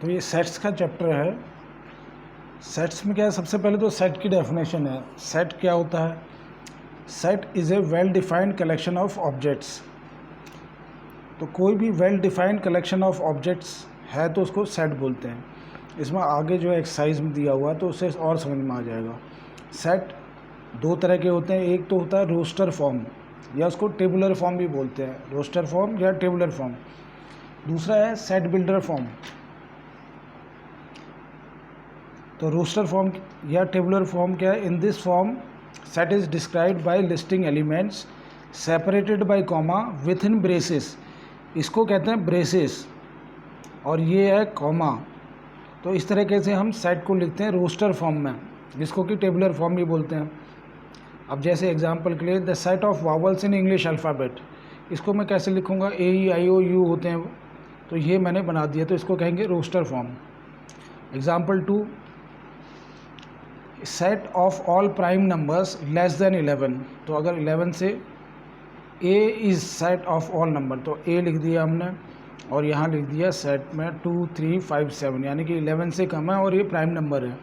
तो ये सेट्स का चैप्टर है। सेट्स में क्या है, सबसे पहले तो सेट की डेफिनेशन है। सेट क्या होता है? Set is a well defined collection of objects. तो कोई भी well defined collection of objects है तो उसको सेट बोलते हैं। इसमें आगे जो एक्सरसाइज में दिया हुआ है तो उससे और समझ में आ जाएगा। सेट दो तरह के होते हैं, एक तो होता है रोस्टर फॉर्म या उसको टेबुलर फॉर्म भी बोलते हैं, रोस्टर फॉर्म या टेबुलर फॉर्म। दूसरा है सेट बिल्डर फॉर्म। तो रोस्टर फॉर्म या टेबुलर फॉर्म क्या है? इन this form set is described bye listing elements separated by comma with in braces. इसको कहते हैं ब्रेसेस और ये है कॉमा। तो इस तरीके से हम सेट को लिखते हैं रोस्टर फॉर्म में, जिसको कि टेबुलर फॉर्म भी बोलते हैं। अब जैसे एग्जांपल के लिए the set of vowels in English alphabet, इसको मैं कैसे लिखूँगा? ए ई आई ओ यू होते हैं, तो ये मैंने बना दिया, तो इसको कहेंगे roster form. Example 2, set of all prime numbers less than 11। तो अगर 11 से A is set of all number, तो ए लिख दिया हमने और यहाँ लिख दिया सेट में 2 3 5 7, यानी कि 11 से कम है और ये प्राइम नंबर है।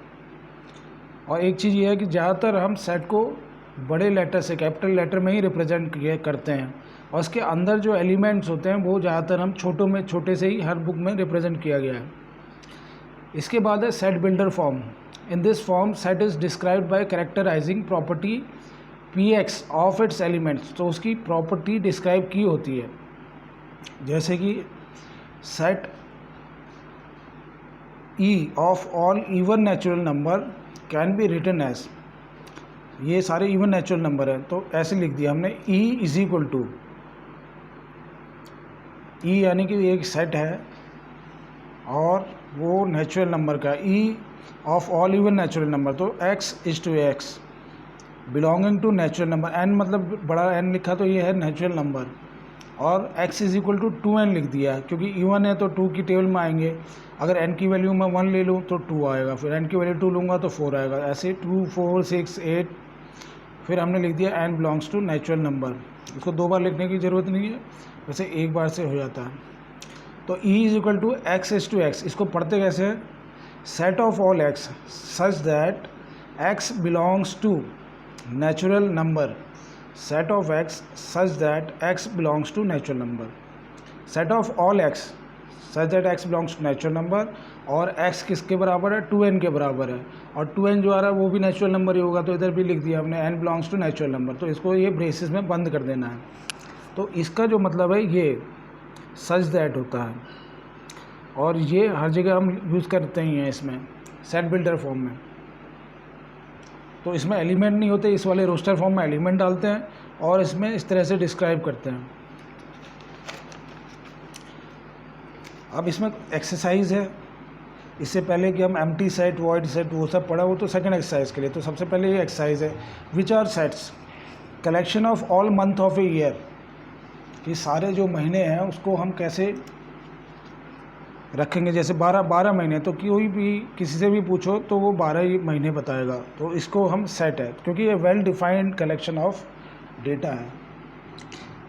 और एक चीज़ ये है कि ज़्यादातर हम सेट को बड़े लेटर से, कैपिटल लेटर में ही रिप्रेजेंट करते हैं, और इसके अंदर जो एलिमेंट्स होते हैं वो ज़्यादातर हम छोटे से ही हर बुक में रिप्रेजेंट किया गया है। इसके बाद है set builder form. In this form set is described by characterising property px of its elements. तो उसकी प्रॉपर्टी डिस्क्राइब की होती है, जैसे कि set e of all even natural number can be written as, ये सारे इवन नेचुरल नंबर है तो ऐसे लिख दिया हमने e is equal to e, यानी कि एक सेट है और वो नेचुरल नंबर का, e of all even natural number, तो x is to x belonging to natural number, n मतलब बड़ा n लिखा तो ये है नेचुरल नंबर, और x is equal to 2n लिख दिया क्योंकि इवन है तो 2 की टेबल में आएंगे। अगर n की वैल्यू मैं 1 ले लूँ तो 2 आएगा, फिर n की वैल्यू 2 लूँगा तो 4 आएगा, ऐसे 2 4 6 8। फिर हमने लिख दिया n belongs to natural number. इसको 2 बार लिखने की ज़रूरत नहीं है, वैसे एक बार से हो जाता है। तो e is equal to x is to x, इसको पढ़ते कैसे हैं? Set of all x such that x belongs to natural number, set of x such that x belongs to natural number, set of all x such that x belongs to natural number, और x किसके बराबर है? 2n के बराबर है, और 2n जो आ रहा है वो भी नेचुरल नंबर ही होगा, तो इधर भी लिख दिया हमने n belongs to natural number. तो इसको ये ब्रेसेस में बंद कर देना है। तो इसका जो मतलब है ये सच दैट होता है, और ये हर जगह हम यूज़ करते ही हैं इसमें सेट बिल्डर फॉर्म में। तो इसमें एलिमेंट नहीं होते, इस वाले रोस्टर फॉर्म में एलिमेंट डालते हैं और इसमें इस तरह से डिस्क्राइब करते हैं। अब इसमें एक्सरसाइज है, इससे पहले कि हम एम्प्टी सेट वॉइड सेट वो सब पढ़ा, वो तो सेकंड एक्सरसाइज के लिए। तो सबसे पहले ये एक्सरसाइज है, which are sets collection of all month of a year, कि सारे जो महीने हैं उसको हम कैसे रखेंगे। जैसे 12 महीने, तो कोई भी किसी से भी पूछो तो वो 12 ही महीने बताएगा, तो इसको हम सेट है, क्योंकि ये well defined collection of data है।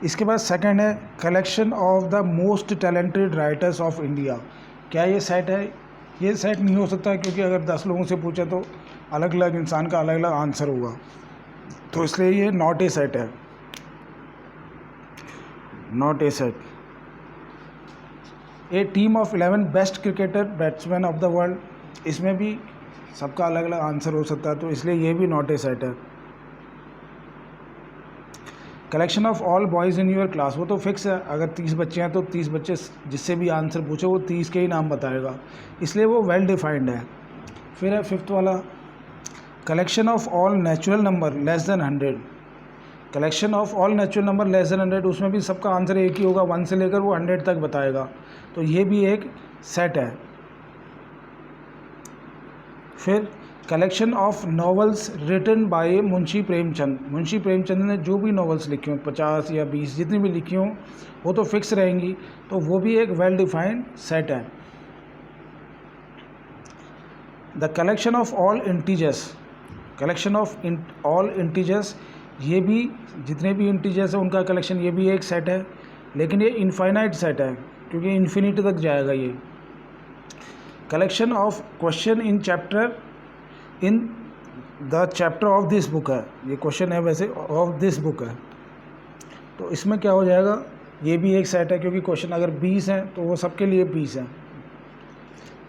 इसके बाद सेकंड है collection of the most talented writers of India. क्या ये सेट है? ये सेट नहीं हो सकता, क्योंकि अगर 10 लोगों से पूछे तो अलग अलग इंसान का अलग अलग आंसर होगा, तो इसलिए ये नॉट ए सेट है, not a set. A team of 11 best cricketer batsman of the world, इसमें भी सबका अलग अलग आंसर हो सकता है, तो इसलिए ये भी नॉट ए सेट है। Collection of all boys in your class, वो तो फिक्स है, अगर 30 बच्चे हैं तो 30 बच्चे जिससे भी आंसर पूछो वो 30 के ही नाम बताएगा, इसलिए वो वेल डिफाइंड है। फिर है फिफ्थ वाला, collection of all natural number less then 100। Collection of all natural number less then 100, उसमें भी सबका आंसर एक ही होगा, 1 से लेकर वो 100 तक बताएगा, तो ये भी एक सेट है। फिर collection of novels written by Munshi Premchand, Munshi Premchand ने जो भी नॉवेल्स लिखी हों, 50 या 20 जितनी भी लिखी हों, वो तो फिक्स रहेंगी, तो वो भी एक वेल डिफाइंड सेट है। The collection of all integers, collection of all integers, ये भी जितने भी इंटीजर्स हैं उनका कलेक्शन, ये भी एक सेट है, लेकिन ये इनफाइनाइट सेट है क्योंकि इन्फिनिटी तक जाएगा ये। Collection of question in the chapter of this book है, ये क्वेश्चन है वैसे ऑफ दिस बुक है, तो इसमें क्या हो जाएगा, ये भी एक सेट है क्योंकि क्वेश्चन अगर 20 हैं तो वो सबके लिए 20 हैं।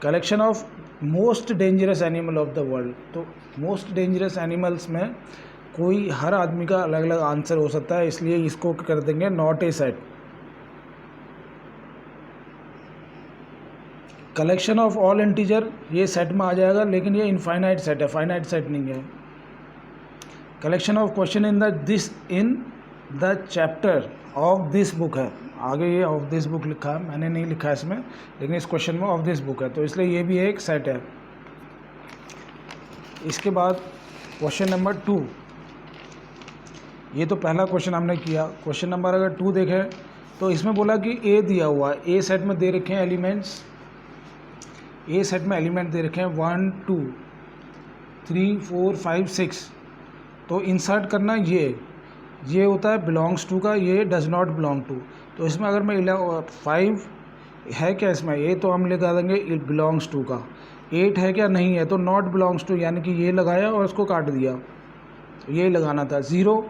Collection of most dangerous animal of the world, तो मोस्ट डेंजरस एनिमल्स में कोई हर आदमी का अलग अलग आंसर हो सकता है, इसलिए इसको कर देंगे not a set. Collection of all integer, ये सेट में आ जाएगा लेकिन ये इनफाइनाइट सेट है, फाइनाइट सेट नहीं है। Collection of question in the chapter of this book है, आगे ये ऑफ दिस बुक लिखा है, मैंने नहीं लिखा है इसमें, लेकिन इस क्वेश्चन में ऑफ दिस बुक है, तो इसलिए ये भी एक सेट है। इसके बाद क्वेश्चन नंबर 2, ये तो पहला क्वेश्चन हमने किया। क्वेश्चन नंबर अगर 2 देखें तो इसमें बोला कि ए दिया हुआ है, ए सेट में दे रखे हैं एलिमेंट्स, ए सेट में एलिमेंट दे रखे हैं 1 2 3 4 5 6, तो इंसर्ट करना ये होता है बिलोंग्स टू का, ये डज नॉट बिलोंग टू। तो इसमें अगर मैं 5 है क्या इसमें, ये तो हम लगा देंगे इट बिलोंग्स टू का। 8 है क्या, नहीं है, तो नॉट बिलोंग्स टू, यानी कि ये लगाया और इसको काट दिया, तो ये लगाना था। 0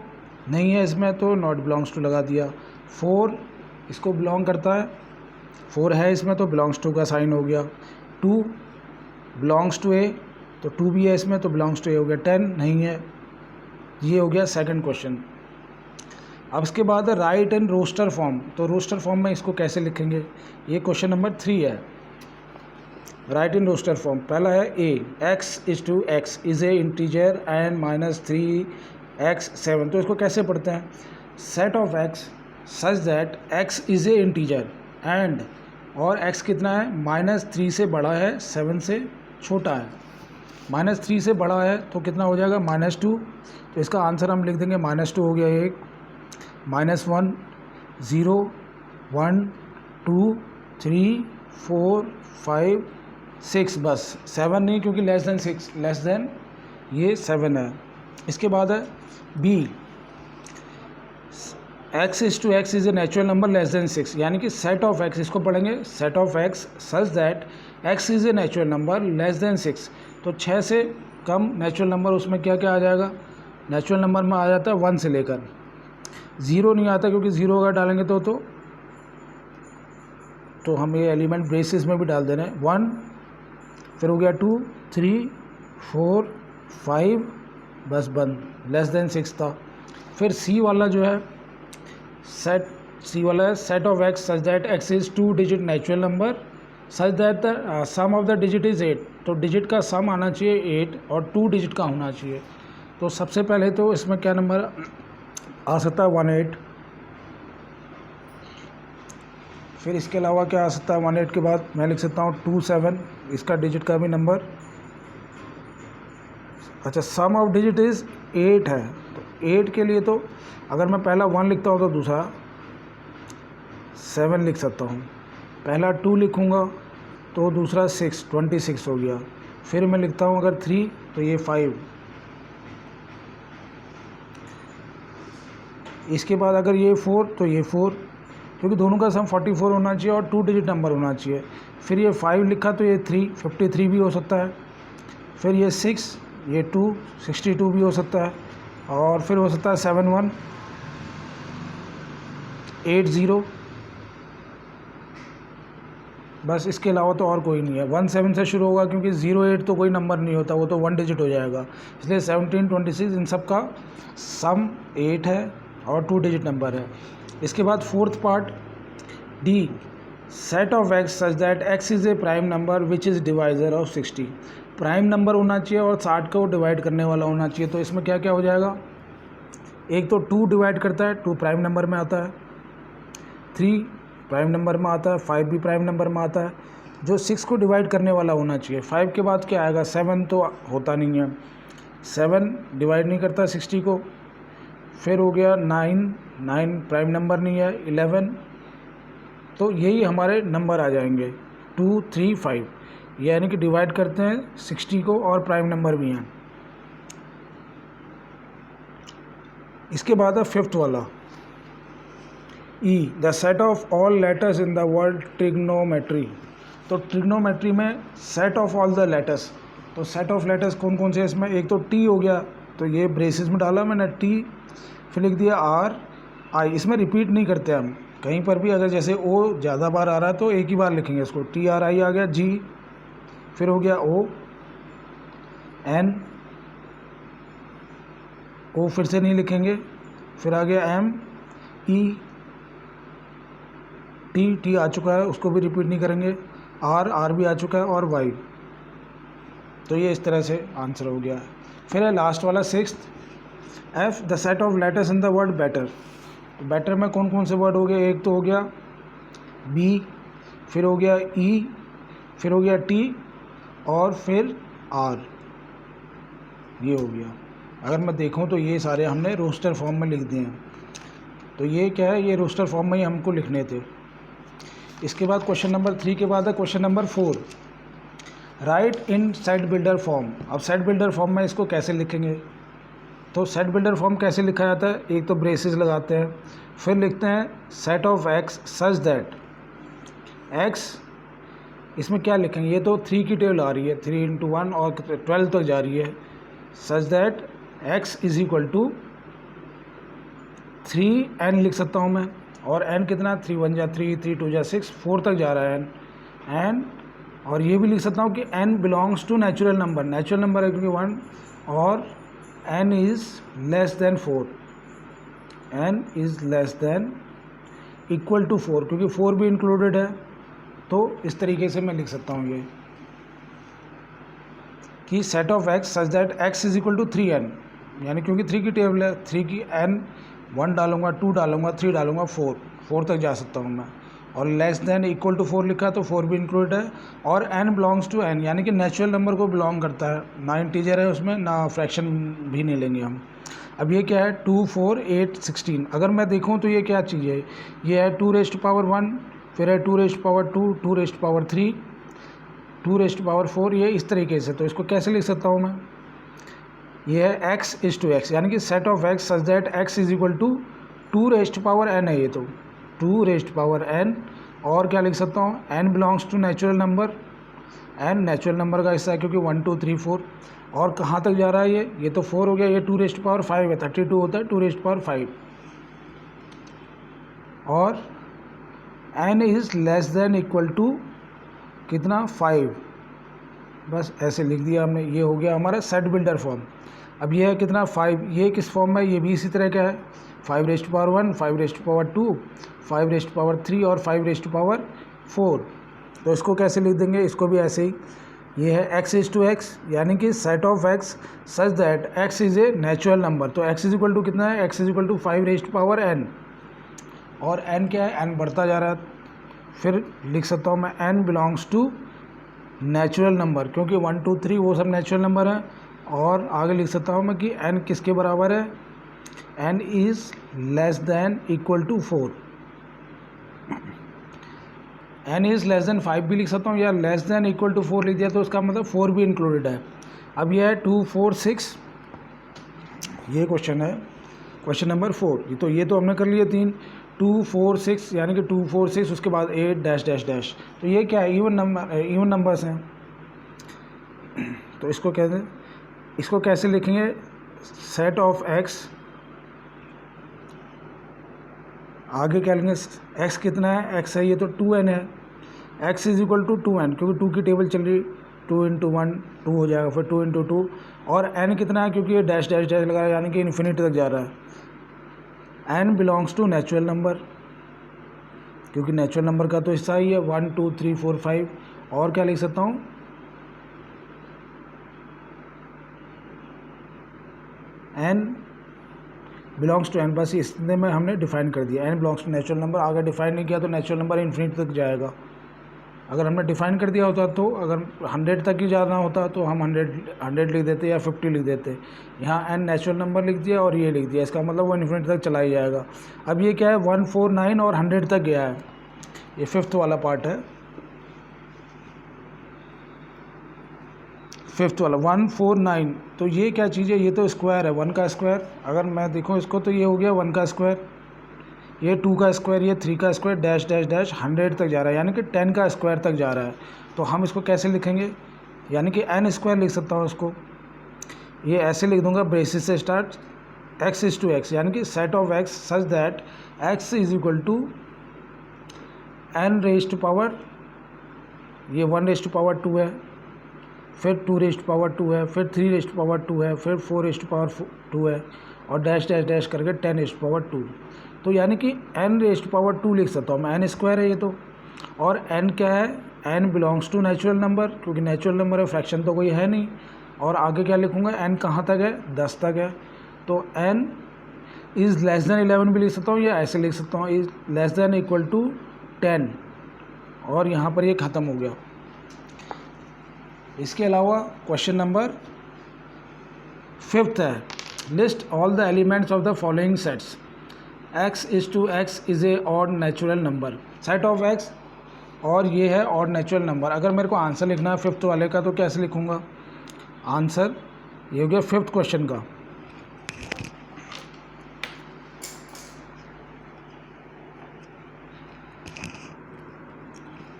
नहीं है इसमें तो नॉट बिलोंग्स टू लगा दिया। 4 इसको बिलोंग करता है, 4 है इसमें तो बिलोंग्स टू का साइन हो गया। 2 बिलोंग्स टू ए, तो 2 भी है इसमें तो बिलोंग्स टू ए हो गया। 10 नहीं है, ये हो गया सेकंड क्वेश्चन। अब इसके बाद है राइट इन रोस्टर फॉर्म, तो रोस्टर फॉर्म में इसको कैसे लिखेंगे, ये क्वेश्चन नंबर 3 है। राइट इन रोस्टर फॉर्म, पहला है ए, x is a integer and -3x 7, तो इसको कैसे पढ़ते हैं, set of x such that x is a integer and, और x कितना है, -3 से बड़ा है 7 से छोटा है। -3 से बड़ा है तो कितना हो जाएगा, -2, तो इसका आंसर हम लिख देंगे -2 हो गया एक, -1 0 1 2 3 4 5 6, बस 7 नहीं क्योंकि लेस देन ये 7 है। इसके बाद है B, x is a natural number less than 6, यानी कि सेट ऑफ x, इसको पढ़ेंगे set of x such that x is a natural number less than 6, तो 6 से कम नेचुरल नंबर, उसमें क्या क्या आ जाएगा, नेचुरल नंबर में आ जाता है 1 से लेकर, 0 नहीं आता क्योंकि 0 अगर डालेंगे तो हम ये एलिमेंट ब्रेसेस में भी डाल दे रहे हैं। 1 फिर हो गया 2 3 4 5, बस बंद, लेस देन 6 था। फिर सी वाला जो है सी वाला है set of x such that x is 2 digit natural number such that the sum of the digit is 8, तो डिजिट का सम आना चाहिए 8 और 2 डिजिट का होना चाहिए। तो सबसे पहले तो इसमें क्या नंबर आ सकता है, 18। फिर इसके अलावा क्या आ सकता है, 18 के बाद मैं लिख सकता हूँ 27, इसका डिजिट का भी नंबर, अच्छा सम ऑफ डिजिट इज़ 8 है, तो 8 के लिए तो अगर मैं पहला 1 लिखता हूँ तो दूसरा 7 लिख सकता हूँ, पहला 2 लिखूँगा तो दूसरा 6, 26 हो गया। फिर मैं लिखता हूँ अगर 3 तो ये 5, इसके बाद अगर ये 4 तो ये 4, क्योंकि दोनों का सम 44 होना चाहिए और 2 डिजिट नंबर होना चाहिए। फिर ये 5 लिखा तो ये 3, 53 भी हो सकता है। फिर ये 6, ये 2, 62 भी हो सकता है। और फिर हो सकता है 7 1 8 0, बस इसके अलावा तो और कोई नहीं है। 1 7 से शुरू होगा क्योंकि 0 8 तो कोई नंबर नहीं होता, वो तो 1 डिजिट हो जाएगा, इसलिए 17 26 इन सब का सम 8 है और 2 डिजिट नंबर है। इसके बाद fourth part D, set of x such that x is a prime number which is divisor of 60, prime number होना चाहिए और 60 को डिवाइड करने वाला होना चाहिए। तो इसमें क्या क्या हो जाएगा, एक तो 2 डिवाइड करता है, 2 प्राइम नंबर में आता है, 3 प्राइम नंबर में आता है, 5 भी प्राइम नंबर में आता है, जो 6 को डिवाइड करने वाला होना चाहिए। 5 के बाद क्या आएगा, 7 तो होता नहीं है, 7 डिवाइड नहीं करता 60 को। फिर हो गया 9 प्राइम नंबर नहीं है, 11, तो यही हमारे नंबर आ जाएंगे 2 3 5, यानी कि डिवाइड करते हैं 60 को और प्राइम नंबर भी हैं। इसके बाद है फिफ्थ वाला E, the set of all letters in the word trigonometry, तो ट्रिग्नोमेट्री में set of all the letters, तो सेट ऑफ लेटर्स कौन कौन से इसमें, एक तो टी हो गया, तो ये ब्रेसेस में डाला मैंने टी, फिर लिख दिया आर आई, इसमें रिपीट नहीं करते हम कहीं पर भी, अगर जैसे ओ ज़्यादा बार आ रहा है तो एक ही बार लिखेंगे इसको, टी आर आई आ गया, जी, फिर हो गया ओ, एन, ओ फिर से नहीं लिखेंगे, फिर आ गया एम, ई, टी आ चुका है उसको भी रिपीट नहीं करेंगे, आर भी आ चुका है, और वाई। तो ये इस तरह से आंसर हो गया है। फिर है लास्ट वाला 6th, F the set of letters in the word better. तो बेटर में कौन कौन से वर्ड हो गए, एक तो हो गया बी, फिर हो गया ई, फिर हो गया टी, और फिर आर, ये हो गया। अगर मैं देखूं तो ये सारे हमने रोस्टर फॉर्म में लिख दिए हैं। तो ये क्या है, ये रोस्टर फॉर्म में ही हमको लिखने थे। इसके बाद क्वेश्चन नंबर 3 के बाद है क्वेश्चन नंबर 4, राइट इन सेट बिल्डर फॉर्म। अब सेट बिल्डर फॉर्म में इसको कैसे लिखेंगे, तो सेट बिल्डर फॉर्म कैसे लिखा जाता है, एक तो ब्रेसेस लगाते हैं, फिर लिखते हैं set of x such that x, इसमें क्या लिखेंगे, ये तो 3 की टेबल आ रही है, 3 × 1 और 12 तक जा रही है, such that x is equal to 3n लिख सकता हूँ मैं, और n कितना, 3 1 जा 3, 3 2 जा 6, 4 तक जा रहा है n, और ये भी लिख सकता हूँ कि n belongs to natural number, natural number है क्योंकि 1, और n is less than 4, n is less than equal to 4, क्योंकि 4 भी इंक्लूडेड है। तो इस तरीके से मैं लिख सकता हूँ ये कि set of x such that x is equal to 3n, यानी क्योंकि 3 की टेबल है, 3 की n, 1 डालूंगा, 2 डालूंगा, 3 डालूंगा, 4 तक जा सकता हूँ मैं, और लेस देन इक्वल टू 4 लिखा तो 4 भी इंक्लूड है, और n बिलोंग्स टू n, यानी कि नेचुरल नंबर को बिलोंग करता है, ना इंटीजर है उसमें, ना फ्रैक्शन भी नहीं लेंगे हम। अब ये क्या है, 2 4 8 16, अगर मैं देखूँ तो ये क्या चीज़ है, ये है 2 रेज़ टू पावर 1, फिर है 2 raise to power 2, 2 raise to power 3, 2 raise to power 4, ये इस तरीके से। तो इसको कैसे लिख सकता हूँ मैं, ये है x इज टू एक्स, यानी कि set of x such that x is equal to 2 raise to power n है, ये तो 2 रेज़ टू पावर n, और क्या लिख सकता हूँ, n belongs to natural number, n natural number का हिस्सा है क्योंकि 1 2 3 4, और कहाँ तक जा रहा है ये तो 4 हो गया, ये 2 रेज़ टू पावर 5 है, 32 होता है 2 रेज़ टू पावर 5, और n is less than equal to कितना, 5, बस ऐसे लिख दिया हमने। ये हो गया हमारा सेट बिल्डर फॉर्म। अब ये है कितना, 5, ये किस फॉर्म में, ये भी इसी तरह का है, 5 raise to power 1, 5 raise to power 2, 5 raise to power 3, और 5 रेज़ टू पावर 4। तो इसको कैसे लिख देंगे, इसको भी ऐसे ही, ये है x इज टू एक्स, यानी कि set of x such that x is a natural number. तो x इज इक्वल टू कितना है, x is equal to 5 raise to power n, और n क्या है, n बढ़ता जा रहा है, फिर लिख सकता हूँ मैं n belongs to natural number, क्योंकि 1 2 3 वो सब नेचुरल नंबर हैं, और आगे लिख सकता हूँ मैं कि n किसके बराबर है, n is less than equal to 4, n is less than 5 भी लिख सकता हूँ, या लेस देन इक्वल टू 4 लिख दिया तो उसका मतलब 4 भी इंक्लूडेड है। अब यह है 2 4 6, ये क्वेश्चन है, क्वेश्चन नंबर 4। तो ये तो हमने कर लिए 3, 2 4 6, यानी कि 2 4 6, उसके बाद 8 डैश डैश डैश। तो ये क्या है, इवन नंबर्स हैं, तो इसको कहते हैं, इसको कैसे लिखेंगे, सेट ऑफ x, आगे क्या लेंगे, x कितना है, x है ये तो 2n है, x is equal to 2n, क्योंकि 2 की टेबल चल रही, 2 × 1 2 हो जाएगा, फिर 2 × 2, और n कितना है, क्योंकि ये डैश डैश डैश लगा है, यानी कि इन्फिनिटी तक जा रहा है। n belongs to natural number, क्योंकि नेचुरल नंबर का तो हिस्सा ही है, 1 2 3 4 5, और क्या लिख सकता हूँ, n बिलोंग्स टू n, बस इसने में हमने डिफाइन कर दिया, n belongs to natural number. अगर डिफाइन नहीं किया तो नेचुरल नंबर इन्फिनिटी तक जाएगा। अगर हमने डिफाइन कर दिया होता तो अगर 100 तक ही जाना होता तो हम 100 लिख देते या 50 लिख देते। यहाँ n नेचुरल नंबर लिख दिया और ये लिख दिया, इसका मतलब वो इन्फिनिटी तक चला ही जाएगा। अब ये क्या है, 149 और 100 तक गया है, ये 5th वाला पार्ट है, 5th वाला 149। तो ये क्या चीज़ है, ये तो स्क्वायर है, 1 का स्क्वायर। अगर मैं देखूँ इसको तो ये हो गया 1 का स्क्वायर, ये 2 का स्क्वायर, ये 3 का स्क्वायर, डैश डैश डैश 100 तक जा रहा है, यानी कि 10 का स्क्वायर तक जा रहा है। तो हम इसको कैसे लिखेंगे, यानी कि n स्क्वायर लिख सकता हूँ इसको। ये ऐसे लिख दूंगा, ब्रेसिस से start, x is two x, यानी कि set of x such that x is equal to n raise to power, ये 1 रेज टू पावर 2 है, फिर 2 रेज टू पावर 2 है, फिर 3 रेज टू पावर 2 है, फिर 4 रेज टू पावर 2 है, और डैश डैश डैश करके 10 रेज टू पावर 2। तो यानी कि n रेज टू पावर 2 लिख सकता हूँ मैं, n स्क्वायर है ये तो। और n क्या है, n belongs to natural number, क्योंकि नेचुरल नंबर है, फ्रैक्शन तो कोई है नहीं। और आगे क्या लिखूँगा, n कहाँ तक है, 10 तक है। तो n इज़ लेस दैन 11 भी लिख सकता हूँ, या ऐसे लिख सकता हूँ, is less than equal to 10, और यहाँ पर ये ख़त्म हो गया। इसके अलावा क्वेश्चन नंबर 5th है, list all the elements of the following sets, x is to x is a odd natural number, set of x, और ये है ऑड नेचुरल नंबर। अगर मेरे को आंसर लिखना है 5th वाले का तो कैसे लिखूँगा, आंसर ये हो गया 5th क्वेश्चन का।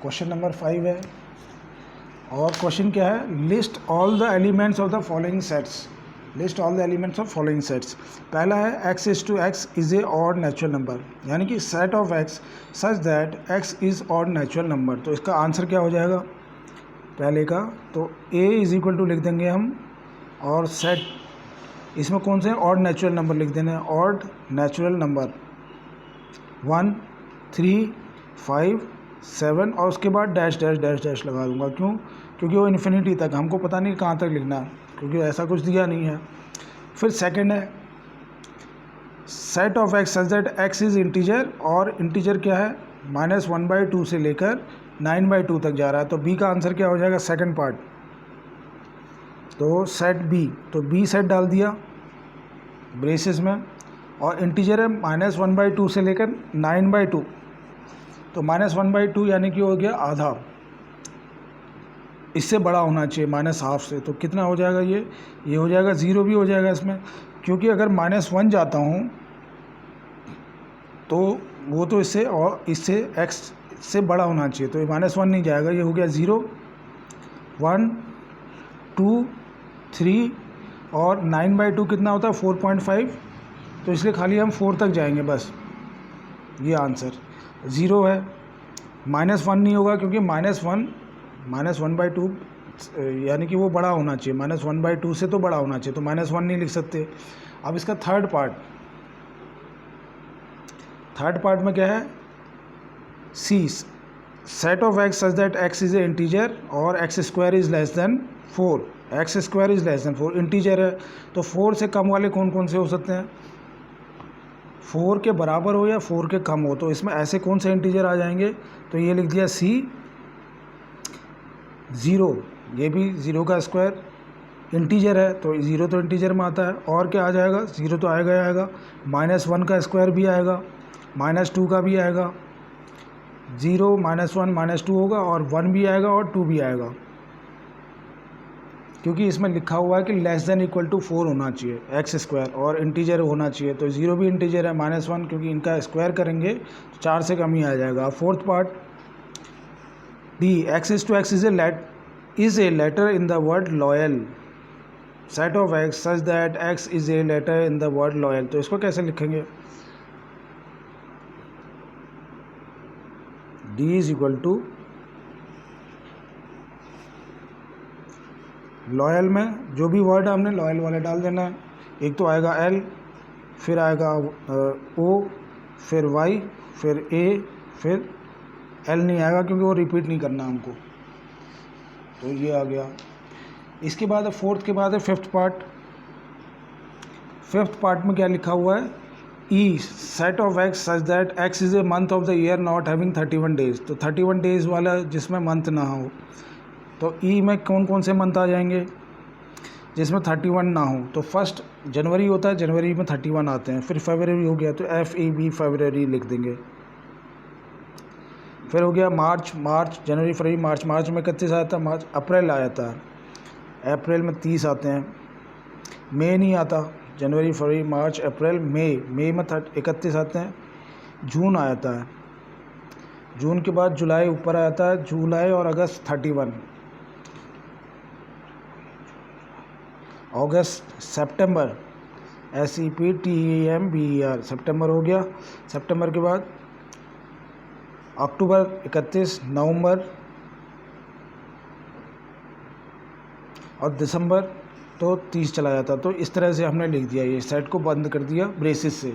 क्वेश्चन नंबर 5 है, और क्वेश्चन क्या है, list all the elements of the following sets, list all the elements of following sets. पहला है x is to x is a odd natural number, यानी कि set of x such that x is odd natural number. तो इसका answer क्या हो जाएगा पहले का, तो a इज इक्वल टू लिख देंगे हम, और सेट इसमें कौन से ऑड नेचुरल नंबर लिख देने हैं, ऑड नेचुरल नंबर 1, 3, 5, 7, और उसके बाद डैश डैश डैश डैश लगा दूंगा। क्यों, क्योंकि वो इन्फिनिटी तक, हमको पता नहीं कहाँ तक लिखना है, क्योंकि ऐसा कुछ दिया नहीं है। फिर सेकंड है, set of x such that x is integer, और इंटीजर क्या है, -1/2 से लेकर 9/2 तक जा रहा है। तो b का आंसर क्या हो जाएगा, सेकंड पार्ट, तो सेट b, तो b सेट डाल दिया ब्रेसेस में, और इंटीजर है -1/2 से लेकर 9/2, तो -1/2 यानी कि हो गया आधा, इससे बड़ा होना चाहिए -1/2 से। तो कितना हो जाएगा, ये हो जाएगा 0 भी हो जाएगा इसमें, क्योंकि अगर -1 जाता हूँ तो वो तो इससे, और इससे x से बड़ा होना चाहिए, तो ये -1 नहीं जाएगा, ये हो गया 0, 1, 2, 3, और 9/2 कितना होता है, 4.5, तो इसलिए खाली हम 4 तक जाएंगे बस, ये आंसर 0 है। -1 नहीं होगा, क्योंकि -1/2 यानी कि वो बड़ा होना चाहिए, -1/2 से तो बड़ा होना चाहिए, तो -1 नहीं लिख सकते। अब इसका थर्ड पार्ट में क्या है, C, set of x such that x is a integer, और x square is less than 4, x square is less than 4, integer है, तो 4 से कम वाले कौन कौन से हो सकते हैं, 4 के बराबर हो या 4 के कम हो, तो इसमें ऐसे कौन से इंटीजर आ जाएंगे, तो ये लिख दिया C, 0, ये भी 0 का स्क्वायर इंटीजर है, तो 0 तो इंटीजर में आता है, और क्या आ जाएगा, 0 तो आएगा, -1 का स्क्वायर भी आएगा, -2 का भी आएगा, 0, -1, -2 होगा, और 1 भी आएगा, और 2 भी आएगा, क्योंकि इसमें लिखा हुआ है कि लेस दैन इक्वल टू 4 होना चाहिए x स्क्वायर, और इंटीजर होना चाहिए, तो 0 भी इंटीजर है, -1 क्योंकि इनका स्क्वायर करेंगे तो 4 से कम ही आ जाएगा। Fourth part D, x is to x is a letter in the word loyal, set of x such that x is a letter in the word loyal, तो इसको कैसे लिखेंगे, D is equal to, loyal में जो भी word हमने loyal वाले डाल देना है, एक तो आएगा L, फिर आएगा O, फिर Y, फिर A, फिर L नहीं आएगा क्योंकि वो रिपीट नहीं करना हमको, तो ये आ गया। इसके बाद फोर्थ के बाद है फिफ्थ पार्ट में क्या लिखा हुआ है, E, set of x such that x is a month of the year not having 31 days, तो 31 डेज़ वाला जिसमें मंथ ना हो, तो E में कौन कौन से मंथ आ जाएंगे जिसमें 31 ना हो, तो फर्स्ट जनवरी होता है, जनवरी में 31 आते हैं, फिर फरवरी हो गया तो FEB फरवरी लिख देंगे, फिर हो गया मार्च, जनवरी फरवरी मार्च में 31 आता है, मार्च, अप्रैल आ जाता है, अप्रैल में 30 आते हैं, मई नहीं आता, जनवरी फरवरी मार्च अप्रैल मई में 31 आते हैं, जून आ जाता है, जून के बाद जुलाई ऊपर आ जाता है, जुलाई और अगस्त 31, अगस्त, सितंबर, SEPTEMBER, सितंबर हो गया। सितंबर के बाद अक्टूबर 31, नवंबर और दिसंबर तो 30 चला जाता। तो इस तरह से हमने लिख दिया, ये सेट को बंद कर दिया ब्रेसेस से।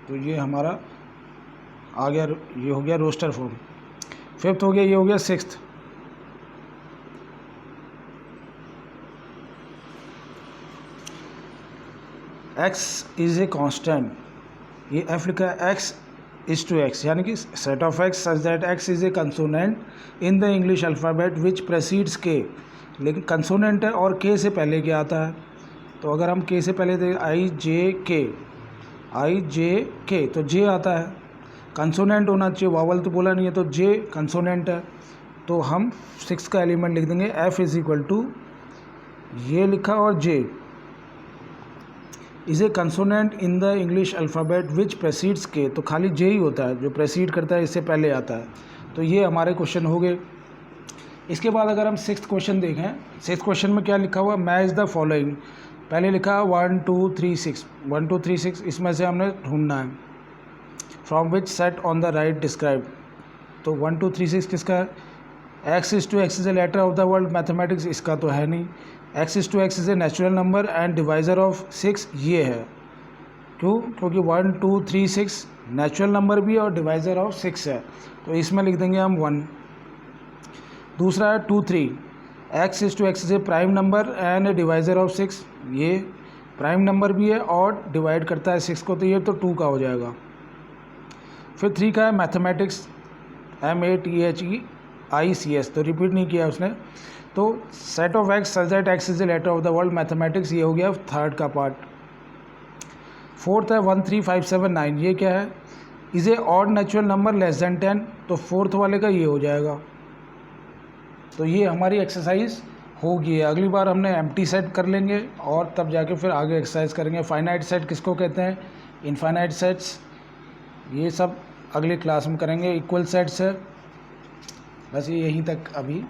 तो ये हमारा आ गया, ये हो गया रोस्टर फॉर्म। फिफ्थ हो गया, ये हो गया sixth. x is a constant, ये f लिखा है x इज टू x, यानी कि set of x such that x is a consonant in the English alphabet which precedes k, लेकिन कंसोनेंट है और k से पहले क्या आता है। तो अगर हम k से पहले देखें आई जे के तो j आता है, कंसोनेंट होना चाहिए, वावल तो बोला नहीं है, तो j कंसोनेंट है। तो हम 6 का एलिमेंट लिख देंगे f इज़ इक्वल टू, ये लिखा और j is a consonant in the English alphabet which precedes K, तो खाली जे ही होता है जो प्रेसीड करता है, इससे पहले आता है। तो ये हमारे क्वेश्चन हो गए। इसके बाद अगर हम 6th क्वेश्चन देखें, 6th क्वेश्चन में क्या लिखा हुआ, मैच द फॉलोइंग। पहले लिखा 1 2 3 6, 1 2 3 6, इसमें से हमने ढूंढना है from which set on the right describe. तो 1 2 3 6 किसका है, x is to x is a letter of the word mathematics, इसका तो है नहीं। x is to x is a natural number and divisor of 6, ये है। क्यों, क्योंकि 1 2 3 6 नेचुरल नंबर भी और डिवाइज़र ऑफ 6 है, तो इसमें लिख देंगे हम 1। दूसरा है 2 3, x is to x is a prime number and a divisor of 6, ये प्राइम नंबर भी है और डिवाइड करता है 6 को, तो ये तो 2 का हो जाएगा। फिर 3 का है मैथमेटिक्स, MATHEICS, तो रिपीट नहीं किया उसने। तो set of x such that x is a letter of the word mathematics, ये हो गया थर्ड का पार्ट। फोर्थ है 1 3 5 7 9, ये क्या है, is a odd natural number less than 10, तो फोर्थ वाले का ये हो जाएगा। तो ये हमारी एक्सरसाइज होगी। अगली बार हमने एम्प्टी सेट कर लेंगे और तब जाके फिर आगे एक्सरसाइज करेंगे। फाइनाइट सेट किसको कहते हैं, इनफाइनाइट सेट्स, ये सब अगली क्लास में करेंगे। इक्वल सेट्स है, बस ये यहीं तक अभी